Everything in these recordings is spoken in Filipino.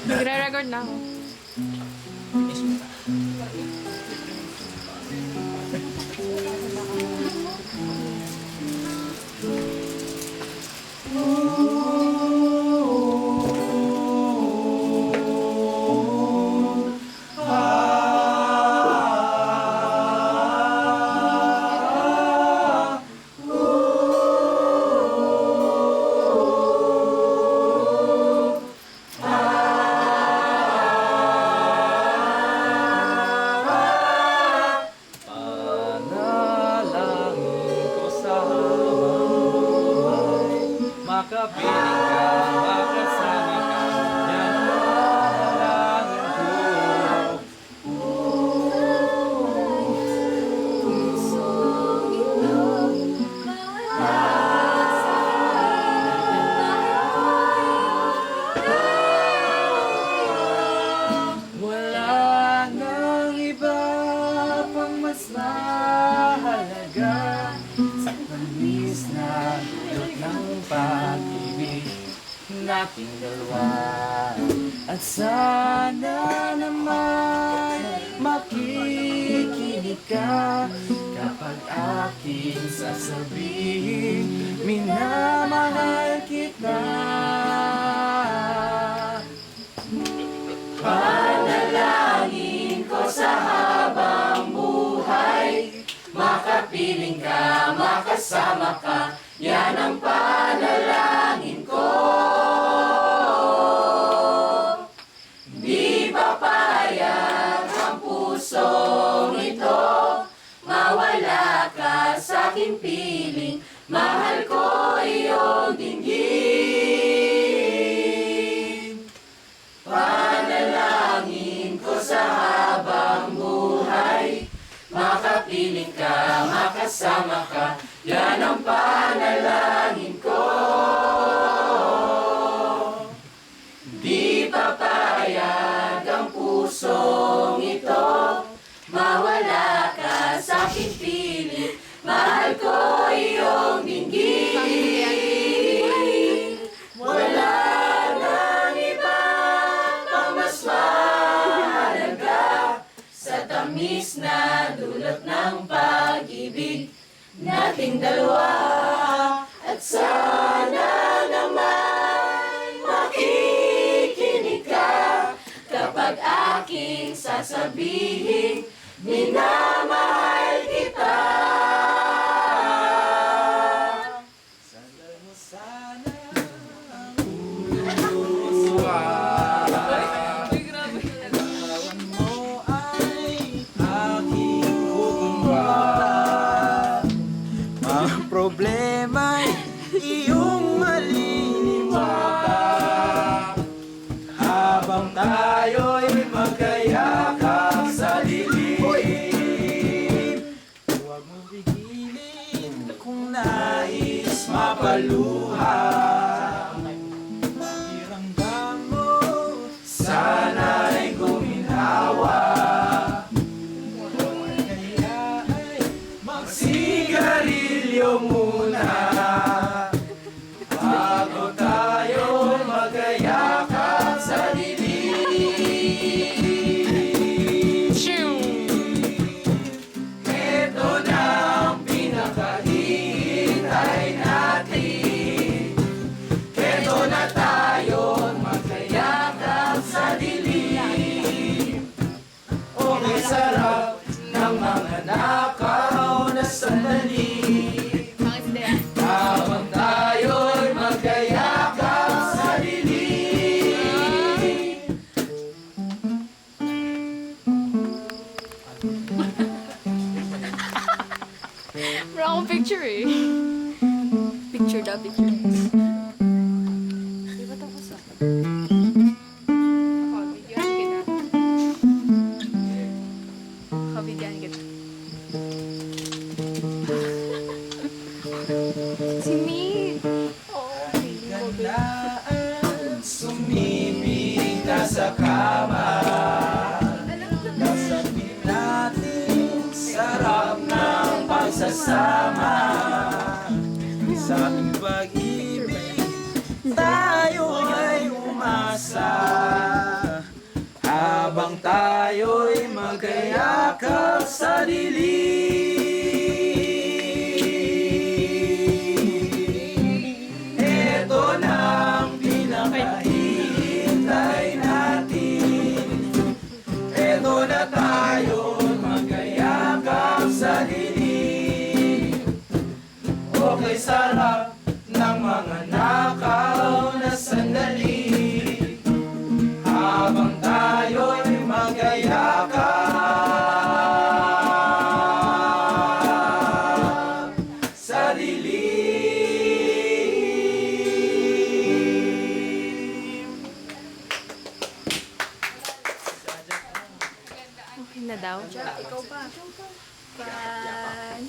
Nagre-record na ako. Makapiling ka, makasama ka, yan ang panalangin ko. Wala nang iba pang mas mahalaga sa tamis na dulot ng pag-ibig nating dalawa. At sana naman makikinig ka kapag aking sasabihin minamahal kita. Panalangin ko sa habang buhay, makapiling ka, makasama ka, yan ang panalangin ko. Di papayag ang pusong ito, mawala ka sa aking piling, mahal ko iyong dinggin. Panalangin ko sa habang buhay, makapiling ka, makasama ka, yan ang panalangin ko. Di papayag ang pusong ito, mawala ka sa aking piling, mahal ko iyong dinggin. Wala nang iba pang mas mahalaga sa tamis na dulot ng pag-ibig nating dalawa. At sana naman makikinig ka kapag aking sasabihin minamahal kita. Sandal mo sana ang larawan mo ay aking hukumbat. Ang problema'y iyong malilimutan habang tayo'y magkayakap sa dilim. Huwag mo pigilin kung nais mapaluha. Pakiramdam mo sana'y guminhawa. Kaya ay magsigarilyo muna bago tayo magkayakap sa dilim. Ito na ang pinakahihintay natin. Ito na tayo magkayakap sa dilim. O may sarap ng mga nakaw na sandali habang tayo'y magkayakap sa dilim. Wala akong picture eh. Picture daw, picture. Di ba tapos ako? Ako, bigyan kita. Ako, bigyan kita. Si Mi. Oh, Gandaan, sumibig ka sa kama. Kasabi natin, sarap ng pagsasama. Sa aming pag-ibig, tayo ay umasa. tayo'y magkayakap sa dilim. Ito na ang pinakahihintay natin. Ito na tayo'y magkayakap sa dilim. Okay, sarap ng mga nakaw na sandali. Habang tayo'y magkayakap sa dilim. Okay na daw. Ikaw pa.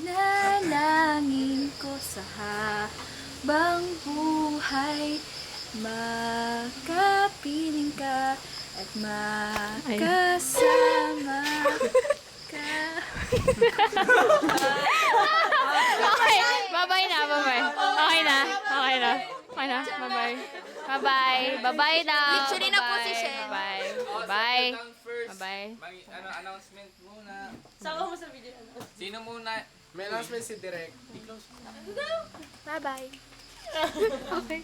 Panalangin ko sa habang buhay, makapiling ka at makasama ka. Okay, bye-bye na, bye-bye. Okay na, okay na. Okay na, bye-bye. Bye-bye. Bye-bye daw. Literally na Bye-bye. position. Bye. Bye. Bye-bye. Announcement muna. Sama mo sa video. Sino muna? May announcement si Direk. Bye-bye. Okay.